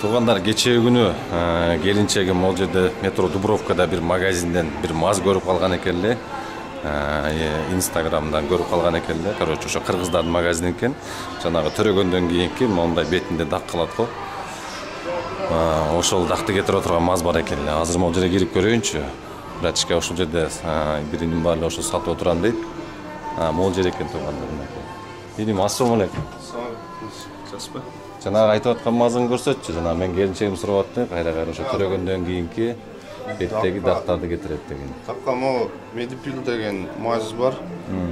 Туугандар, кечээ күнү келинчегим могул жерде метро Дубровкада бир магазинден бир маз көрүп калган экен эле. Инстаграмдан көрүп калган экен эле. Короче, ошо кыргыздардын магазини экен. Жанагы төрөгөндөн кийинки мондай бетинде дак калат го. Ошол дакты кетирип отурган маз бар экен эле. Азыр могул жерге кирип көрөйүнчү. Братчика ошол жерде биринин баары ошо сатып отурам дейт. Могул жер экен туугандар. Бирим ассалам алейкум. Жаспа. Жанагы айтып аткан мазын көрсөтчү. Жана мен келинчегим сурап атты. Кайра ошо төрөгөндөн кийинки беттеги дактарды кетирет деген. Такка могу Медипил деген маз бар.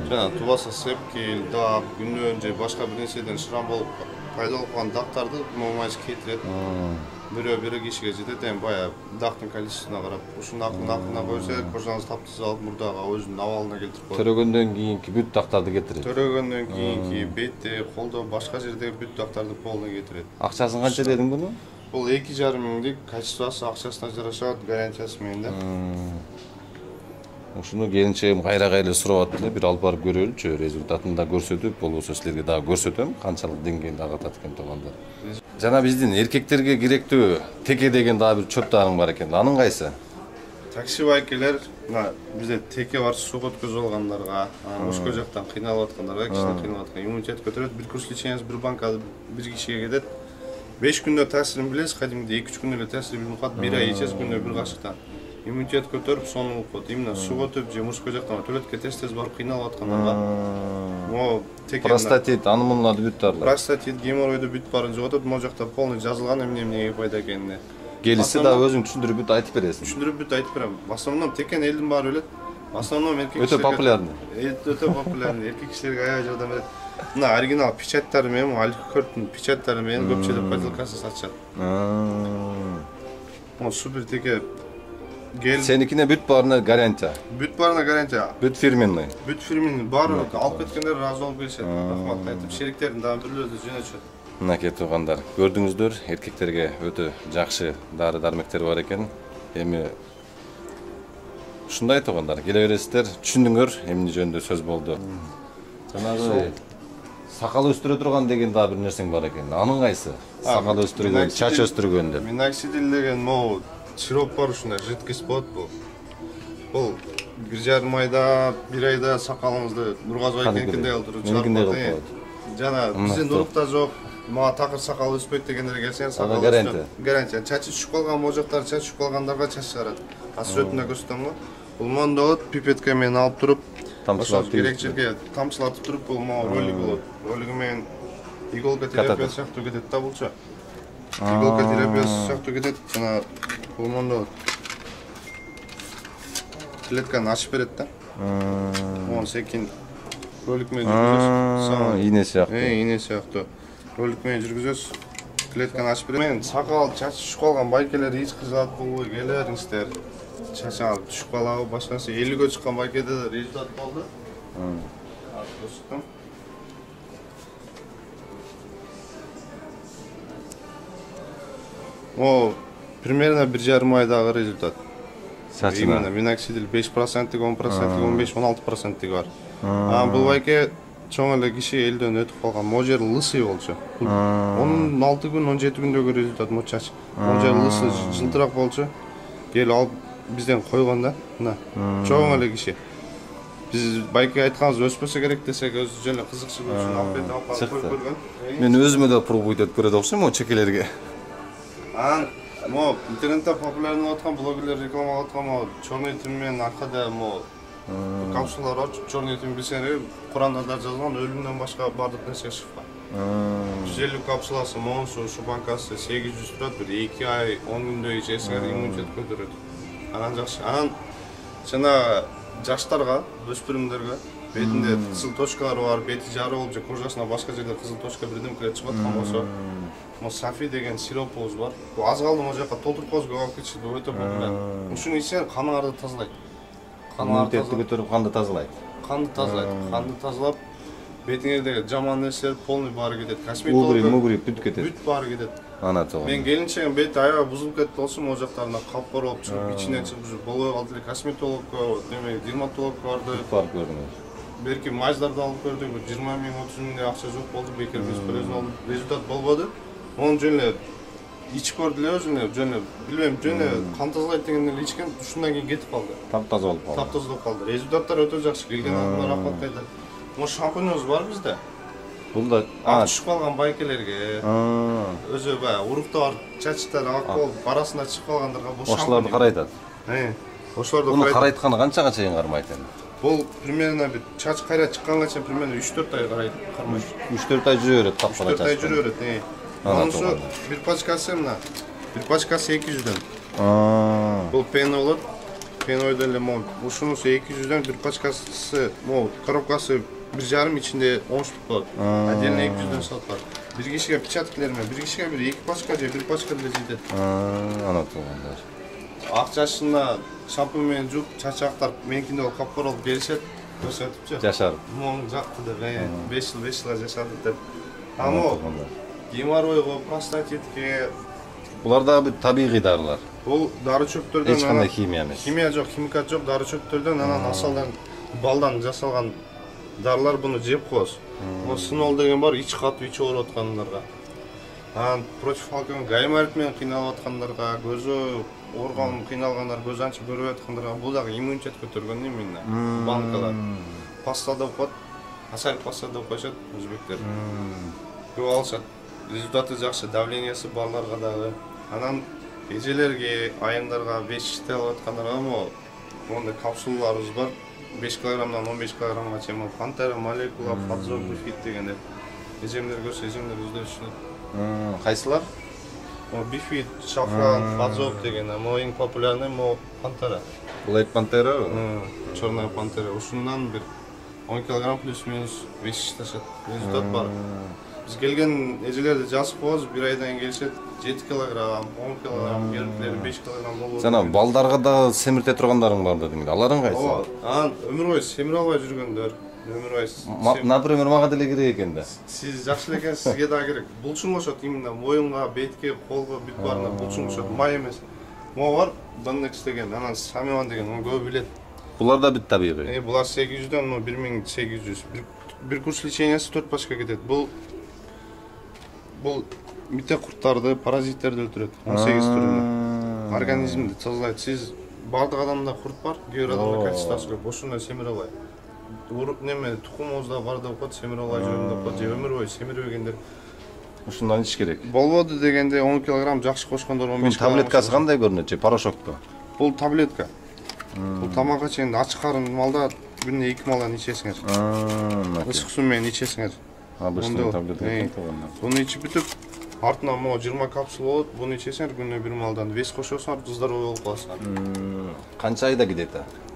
Жана тубаса сепки, дак, күнөн же башка бир нерседен шрам болуп пайда болуп калган дактарды могу маз кетирет. Бирөө кишиге жетет, эми бая дактын количествосуна карап, ушунун акына койсо, кожаңызды таптыз алып мурдага өзүнүн абалына келтирип коет. Төрөгөндөн кийинки бүт дактарды кетирет. Төрөгөндөн кийинки бетте, колдо, башка жердеги бүт дактарды полный кетирет. Акчасын канча дедиң буну? Бул 2,5 миңдик, качествосу акчасына жараша, гарантиясы менен да. Ушуну келинчегим кайра сурап атты, бир алып барып көрөлүчү, результатын да көрсөтүп, болбосо силерге дагы көрсөтөм, канчалык деңгээлде агатат экен туугандар. Жана биздин эркектерге керектүү теке деген дагы бир чөп дарың бар экен. Анын кайсы? Такси байкелер, бизде теке бар, суу өткөзүп алгандарга, Москва жактан кыйналып аткандарга, кичине кыйналып аткан, иммунитет көтөрөт, бир курс лечениеси бир банка бир кишиге кетет. 5 күндө таасирин билесиз, кадимгидей 2-3 күндө эле таасирин билип калат, 1 ай ичесиз, күндө бир кашыктан. Иммунитет көтөрүп, сону болуп коет. Именно суу өтүп, же Москва жактан туалетке тез барып кыйналып аткандарга, могу теке Простатит, аны мунуларды бүт дарлар. Простатит, геморройду бүт баарын жоготот, могу жакта полный жазылган эмнеге пайда экенине. Келиси да өзүң түшүндүрүп бүт айтып бересиң. Түшүндүрүп бүт айтып берем. В основном текен элдин баары билет. В основном эркек Өтө популярный. Өтө популярный. Эркек кишилерге аябай жардам берет. Мына оригинал печаттары менен, алкоголдун печаттары менен көпчүлүк подделкасын сатышат. Могу супер теке гел. Сеникине бүт баарына гарантия. Бүт баарына гарантия. Бүт фирменный. Бүт фирменный баары алып кеткендер разы болуп келишет. Рахмат айтып, шериктердин дагы бирлери жөнөтүшөт. Мынакей туугандар, көрдүңүздөр, эркектерге өтө жакшы дары-дармектер бар экен. Эми ушундай туугандар, келе бересиздер, түшүндүңөр, эмне жөнүндө сөз болду. Жанагы сакал өстүрө турган деген дагы бир нерсең бар экен. Анын кайсы? Сакал өстүргөн, чач өстүргөн деп. Миноксидил деген могу сироп бар, ушундай жидкость болот бул. Бул 1,5 айда, 1 айда сакалыңызды Нургазы байкенкиндей кылдырып чыгарып. Жана биздин урукта жок. Мага такыр сакал өспөйт дегендерге келсең, сакал гарантия. Гарантия. Чачы түшүп калган можоктор, чачы түшүп калгандарга чач чыгарат. Сүрөтүндө көрсөтөм го. Бул мондо болот, пипетка менен алып туруп, ошол керек жерге тамчылатып туруп, бул могу ролик болот. Ролиги менен иголка терапиясы сыяктуу кетет да булчу. Иголка терапиясы сыяктуу кетет. Жана бул мондо болот. Клетканы ачып берет да. Могу секин ролик менен жүргүзөсүз. Ийне сыяктуу. Ийне сыяктуу. Ролик менен жүргүзөсүз. Клетканы ачып берет. Мен сакал, чач түшүп калган байкелер эч кызат болбой келериңиздер. Чачаңыз түшүп калабы, башка нерсе 50гө чыккан байкеде да результат болду. Көрсөттүм. О, примерно 1,5 айдагы результат. Сачына. Именно миноксидил 5%, 10%, 15, 16% бар. Бул байке чоң эле киши элден өтүп калган. Могу жер лысый болчу. 16 күн, 17 күндөгү результат могу чач. Могу жер лысый, жылтырак болчу. Кел алып бизден койгон да. Мына. Чоң эле киши. Биз байке айтканыбыз өспөсө керек десек, өзү жөн эле кызыкчылык үчүн алып кетип алып коюп көргөн. Мен өзүмө да пробовать этип көрөт окшойм могу чекелерге. Могу интернетте популярный болуп аткан блогерлер рекламалап аткан могу черный тим менен аркада могу капсулалар бар. Черный тим билсеңер, Куранда да жазылган, өлүмдөн башка бардык нерсе шифа. 150 капсуласы монсу, ушу банкасы 800 турат, бир 2 ай, 10 күндө ичесиңер иммунитет көтөрөт. Анан жакшы. Анан жана жаштарга, өспүрүмдөргө бетинде кызыл точкалар бар, бети жары болуп же кожасына башка жерде кызыл точка бирдемкелер чыгып аткан болсо, могу Сафи деген сиропубуз бар. Бул аз калды могу жака толтуруп коюп алып кетишет, бул өтө популярный. Ушуну ичсең каныңарды тазалайт. Иммунитетти көтөрүп канды тазалайт. Канды тазалап, бетиңердеги жаман нерселер полный баары кетет. Косметолог Мугрип бүт кетет. Бүт баары кетет. Ана тууган. Мен келинчегим бети аябай бузулуп кетти болсо, могу жактарына капкор болуп чыгып, ичинен чыгып болбой калды эле. Косметологко, демек дерматологко барды. Барып көрдүңүз. Берки маждарды алып көрдүк, 20 миң, 30 миңдей акча жок болду, бекер бесполезно болду. Результат болбоду. Onun жөн эле ичип көрдү эле өзүнө жөн билбейм жөн кан тазалайт дегенде эле ичкен, ушундан кийин кетип калды. Таптаза болуп калды. Таптаза болуп калды. Результаттар өтө жакшы. Келген адамдар рахмат айтат. Могу шампуньубуз бар бизде. Бул да Түшүп калган байкелерге, өзү баягы урукту бар чачтар ак болуп, арасында чыгып калгандарга бул шампунь. ошолорду карайтат. Ошолорду Буну карайтканы канчага чейин кармайт энди? Бул примерно бир чач кайра чыкканга чейин примерно 3-4 ай кармайт. 3-4 ай жүрө берет капкара 3-4 ай жүрө берет. Анысы бир пачкасы мына. Бир пачкасы 200дөн. Бул пена болот. Пенойдо эле могу ушунусу 200дөн, бир пачкасы могу коробкасы 1,5 ичинде 10 штук болот. Отдельно 200дөн сатылат. Бир кишиге печаткалер менен, бир кишиге бир 2 пачка же 1 пачка деле жетет. Ана тургандар. Ак чачына шампунь менен жууп, чачы актарып, меникинде бол капкара болуп беришет. Көрсөтүпчү. Жашар. Моң жакты деп, 5 жылга жашады деп. Ама геморройго, простатитке Булар да бир табигый дарылар. бул дары чөптөрдөн Эч кандай химия эмес. Химия жок, химикат жок, дары чөптөрдөн анан асалдан балдан жасалган дарылар буну жеп коебуз. Бул синол деген бар, ич катып ичи ооруп аткандарга. Анан против алкоголь гайморит менен кыйналып аткандарга, көзү орган кыйналгандар, көз анчып көрүп аткандарга бул дагы иммунитет көтөргөн именно банкалар. Паста деп коет, асар паста деп коюшат өзбектер. Көп алышат. Результаты жакшы, давлениясы барларга дагы. Анан эжелерге, айымдарга 5 иште алып аткандарга мондай капсулаларыбыз бар. 5 килограммдан 15 килограммга чейин пантера, молекула, фазо, бифит дегенде. Эжемдер көрсө, эжемдер өздөрү түшүнөт. Кайсылар? Бифит, шафран, фазо деген, эң популярный пантера. Блейд пантера? Черная пантера. Ушундан бир 10 килограмм плюс-минус 5 иштешет. Результат бар. Биз келген эжелерди жазып коебуз, бир айдан кийин келишет, 7 килограмм, 10 килограмм, кериктери 5 килограмм болот. Жана балдарга да семирте тургандарың бар дедиң. Аларың кайсы? Анан өмүр бою семире албай жүргөндөр, өмүр бою. Например, мага деле керек экен да. Сиз жакшы эле экенсиз, сизге да керек. Булчуң ошот именно моюнга, бетке, колго, бүт баарына булчуң ошот. Май эмес. Могу бар, Бандекс деген, анан Самиван деген, onu көп билет. Булар да бүт табигый. Булар 800дөн 1800. Бир курс лечениясы 4 пачка кетет. Бул мите курттарды, паразиттерди өлтүрөт. 18 түрүнө. Организмди тазалайт. Сиз бардык адамда курт бар, кээ бир адамда количествосы көп. Ошондой семире албай. Уруп неме тукумубузда бар деп коет, семире албай жүрөм деп коет. Же өмүр бою семирбегендер. Ушундан ич керек. Болбоду дегенде 10 килограмм жакшы кошкондор 15 килограмм. Таблеткасы кандай көрүнөт же, порошокту? Бул таблетка. Бул тамакка чейин ачык карын малда күнүнө 2 малдан ичесиңер. Ысык суу менен ичесиңер. Обычный таблетка. Буну ичип бүтүп, артынан могу 20 капсула болот. Буну ичесиңер күнүнө 1 малдан. Вес кошосуңар, здоровый болуп каласыңар. Канча айда кетет?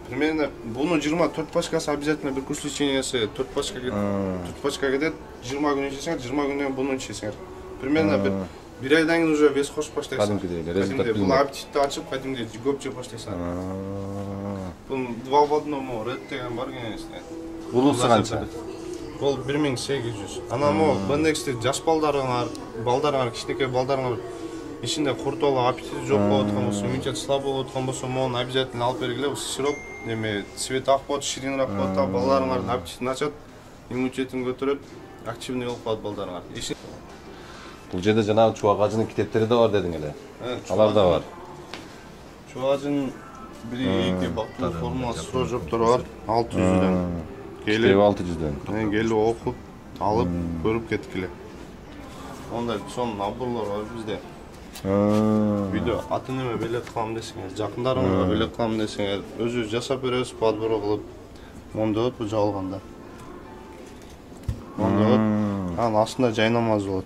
Примерно буну 24 пачкасы обязательно бир курс лечениясы 4 пачка кетет. 4 пачка кетет. 20 күн ичесиңер, 20 күндөн буну ичесиңер. Примерно бир айдан кийин уже вес кошуп баштайсың. Кадимкидей результат бул аппетитти ачып, кадимдей көп жеп баштайсың. Бул 2 в одному ред деген бар кеңесте. Булуусу канча? Бул 1800. Анан Бандексти жаш балдарыңар, кичинекей балдарыңар ичинде курт болуп, аппетити жок болуп аткан болсо, иммунитет слаб болуп аткан болсо, мону обязательно алып бергиле. Бул сироп, цвет ак болот, ширинирээк болот, балдарыңардын аппетитин ачат, иммунитетин көтөрөт, активный болуп калат балдарыңар. Бул жерде жанагы чубак ажынын китептери да бар дедиң эле. Алар да бар. Чубак ажынын 1-2 бактуу формуласы суу жоптору бар, 600дөн. Келип 600дөн. Келип окуп, алып, көрүп кеткиле. Ондай сонун наборлор бар бизде. Видео атын эме белек кылам десеңер, жакындарыңарга белек кылам десеңер, өзүбүз жасап беребиз, подбор кылып. Мондой болот бул жабылганда. Мондой болот. Анан астында жайнамаз болот.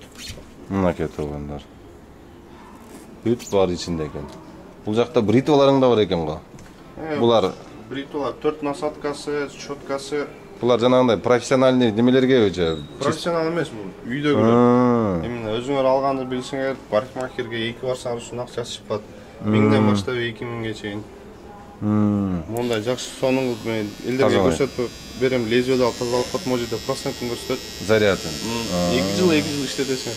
Мынакей тургандар. Бүт бар ичинде экен. Бул жакта бритваларың да бар экен го. Булар бритвалар 4 насадкасы, щеткасы. Булар жанагындай профессиональный немелерге же? Профессионал эмес бул, үйдө көрөт. Именно өзүңөр алганды билсеңер, парикмахерге 2 барсаңар ушунун акчасы чыкпат. 1000ден баштап 2000ге чейин. Мондай жакшы сонун мен элдерге көрсөтүп берем, лезвиеди алып тазалап кот, может деп процентин көрсөтөт. Зарядын. 2 жыл иштетесиң.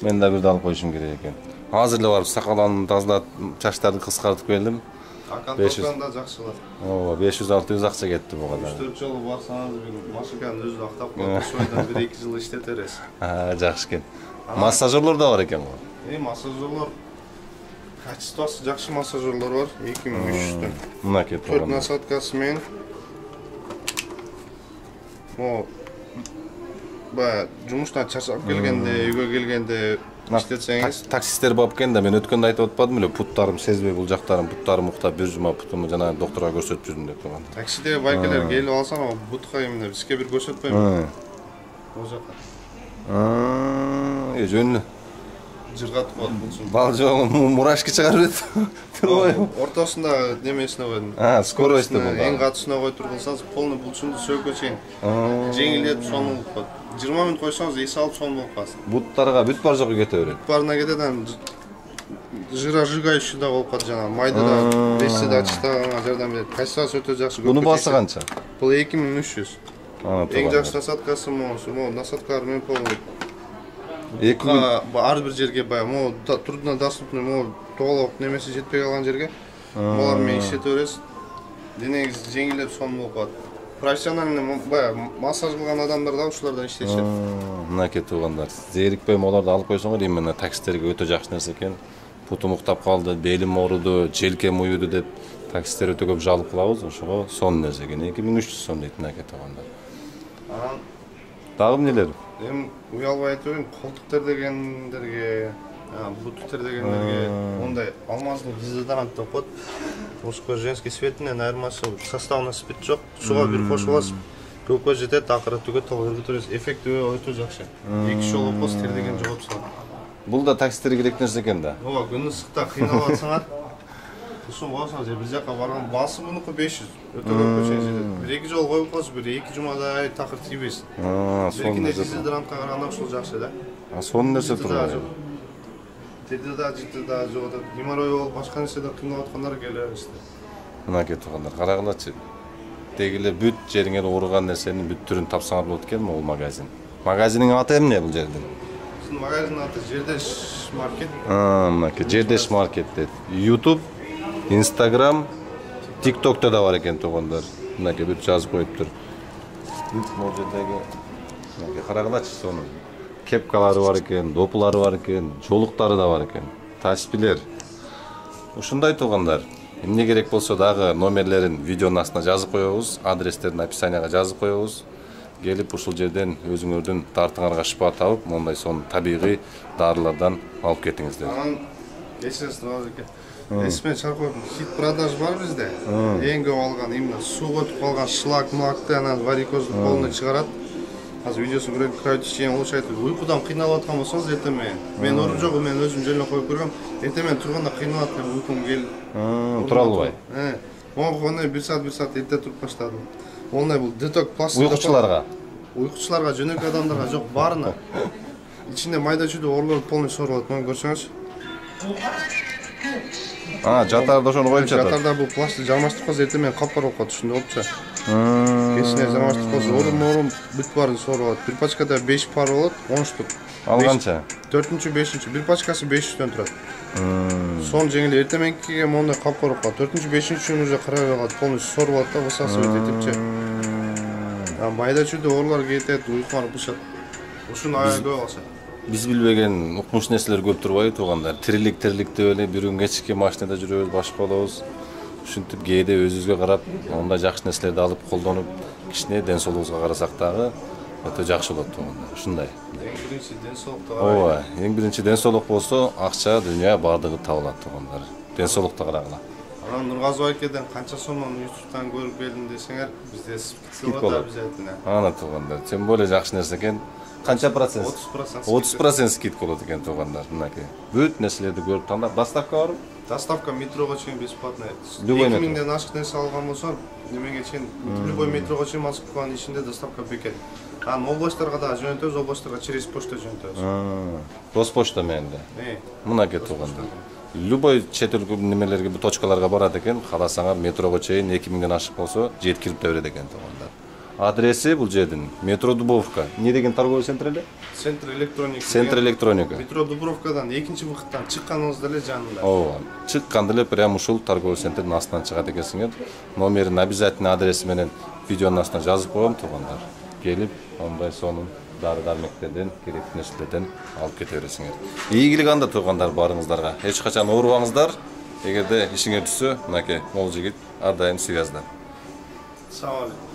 Мен да бирди алып коюшум керек экен. Азыр эле барып сакалымды тазалап, чачтарды кыскартып келдим. Контролдан да жакшылар. 500-600 акча кетти буга да. 3-4 жолу барсаңыз бир машинканы өзү актап коюп, шойдан 1-2 жыл иштете бересиз. Жакшы экен. Массажерлор да бар экен го. Массажерлор качествосы жакшы массажерлор бар. 2300'төн. Мынакей 4 туугандар. насадкасы менен. Mo баягы жумуштан чарчап келгенде, үйгө келгенде иштетсеңиз, Таксисттер болуп экен да, мен өткөндө айтып атпадым эле, путтарым сезбей, бул жактарым путтарым уктап, бир жума путумду жана доктурга көрсөтүп жүрдүм деп турган. таксиде байкелер келип алсаң, бутка эмне бизге бир көрсөтпөймүн. Ол жака. Жөн эле. Жыргатып коет булчун. Бал жок, мурашки чыгарып берет. Ортосунда немесине койдум. Скоростьты бул. Эң катышына коюп тургансаңыз, полный булчунду сөккө чейин жеңилдетип сонун болуп коет. 20 мүнөт койсоңуз, эс алып сонун болуп каласыз. Буттарга бүт бар жоку кете берет. Барына кетеден жыражыгающий да болуп калат жана, майды да, бесси да ачыштаганга жардам берет. Качествосы өтө жакшы. Буну баасы канча? Бул 2300. Аны Эң жакшы насадкасы могу, насадкалар менен полный. 2000 Ар бир жерге баягы, могу трудно доступный, могу толук немеси жетпей калган жерге булар менен иштете бересиз. Денеңиз жеңилдеп сонун болуп калат. Профессиональный баягы массаж кылган адамдар да ушулардан иштешет. Мынакей туугандар. Зерикпей оларды алып койсоңор, именно таксистерге өтө жакшы нерсе экен. Путум уктап калды, белим ооруду, желкем уюду деп таксистер өтө көп жалып кылабыз, ошого сонун нерсе экен. 2300 сом дейт мынакей туугандар. Анан Дагы эмнелер? эми уялбай айтып берейин, колтуктер дегендерге, бутуктер дегендерге ондай алмазный дезодорант деп коет. Мужской женский светинен айырмасы составына спирт жок. Суга бир кошуп аласыз, көккө жетет, акыры түгөт, толук өтөбүз. Эффекти өтө жакшы. 2 жолу кос тер деген жогоп салат. Бул да таксистерге керек нерсе экен да. Ооба, күн ысыкта кыйналып атсаңар, ушун болсоңуз, бир жака барган басы мунуку 500, өтө көпкө чейин жетет. Бир 2 жол коюп коесуз, бир 2 жумада такыр тийбейсиз. Сонун нерсе. Дезодорантка караганда ушул жакшы да. Сонун нерсе турбайбы? Терде да, жыты да жок. Геморрой болуп, башка нерседе кыйналып аткандар келе беришти. Мынакей туугандар, карагылачы. Деги эле бүт жериңер ооруган нерсенин бүт түрүн тапсаңар болот экен бул магазин. Магазиниң аты эмне бул жердин? Биздин магазиндин аты Жердеш маркет. Мынакей Жердеш маркет дейт. YouTube, Instagram, TikTok'та да бар экен туугандар. Мынакей бүт жазып коюптур. Могу жердеги мынакей карагылачы сонун. Кепкалары бар экен, допулары бар экен, жолуктары да бар экен. Таспилер. Ушундай туугандар. Эмне керек болсо дагы номерлерин видеонун астына жазып коебуз, адрестерин описанияга жазып коебуз. Келип ушул жерден өзүңөрдүн тартыңарга шыпа табып, мондай сонун табигый дарылардан алып кетиңиздер. Анан кечиресиз базеке. Эсмен чарп коюп, хит продаж бар бизде. Эң көп алган именно суу өтүп калган шлак, млакты, анан варикозду полный чыгарат. Азыр видеосун көрөйт чейин улучшайт. Уйкудан кыйналып аткан болсоңуз, эртең мен ооруп жок, мен өзүм жөнүнө коюп көргөм. Эртең мен турганда кыйналып аткан уйкум келип. Тура албай. Могу эрте туруп баштадым. Ондай бул деток пластик. Уйкучуларга, жөнөкөй адамдарга жок, баарына. Ичинде майда чүйдө оорулар полный сорулат. Муну көрсөңүз. Жатарда ошону коюп жатат. Жатарда бул пластик жармаштырып калса, эртең мен капкар болуп калат, ушундай болупчу. Кесине жармаштырып калса, оорум бүт баарын сорулат. Бир пачкада 5 пар болот, 10 штук. Ал канча? 4-чү, 5-чү. Бир пачкасы 500-төн турат. Сон жеңил эртең менкиге мондай капкар болуп калат. 4-чү, 5-чү уже карабай калат, полный сорулат да, высасы өтөтүпчү. Майда чүйдө оорулар кетет, уйкуңар бушат. Ушуну аябай алса. Биз билбеген укмуш нерселер көп турбайбы туугандар. Тирилик деп эле бир күн кечки машинада жүрөбүз, башка болобуз. Ушинтип кээде өзүбүзгө карап, ондай жакшы нерселерди алып колдонуп, кичине ден соолугубузга карасак дагы өтө жакшы болот туугандар. Ушундай. Эң биринчи ден соолукта Ооба, эң биринчи ден соолук болсо, акча, дүйнө баардыгы табылат туугандар. Ден соолукта карагыла. Анан Нургазы байкеден канча сомдон YouTube'дан көрүп келдим десеңер, бизде скидка бар обязательно. Ана туугандар, тем более жакшы нерсе экен. Канча процент? 30%. 30% скидка болот экен туугандар. Мынакей. Бүт нерселерди көрүп тандап, доставка барбы? Доставка метрого чейин бесплатный. Любой метро. 2000ден ашык нерсе алган болсоң, немеге чейин любой метрого чейин Москванын ичинде доставка бекет. Анан областтарга да жөнөтөбүз, областтарга через почта жөнөтөбүз. Госпочта менен да. Мынакей туугандар. Любой чет өлкө немелерге, бу точкаларга барат экен, кааласаңар метрого чейин 2000ден ашык болсо жеткирип да берет экен туугандар. Адреси бул жердин метро Дубовка. Эмне деген торговый центр эле? Центр электроника. Центр электроника. Метро Дубровкадан экинчи быкыттан чыкканыңызда эле жанында. Ооба. Чыкканда эле прям ушул торговый центрдин астынан чыгат экенсиңер. Номерин обязательно адреси менен видеонун астына жазып коем туугандар. Келип, ондай сонун dары-darmeklerden, gerekli nerselerden alıp kete beresиңер. Ийгилик анда туугандар барыңыздарга. Эч качан оорубаңыздар. Эгерде ишиңер түшсө, мынакей могул жигит ар дайым связьда. Assalomu alaykum.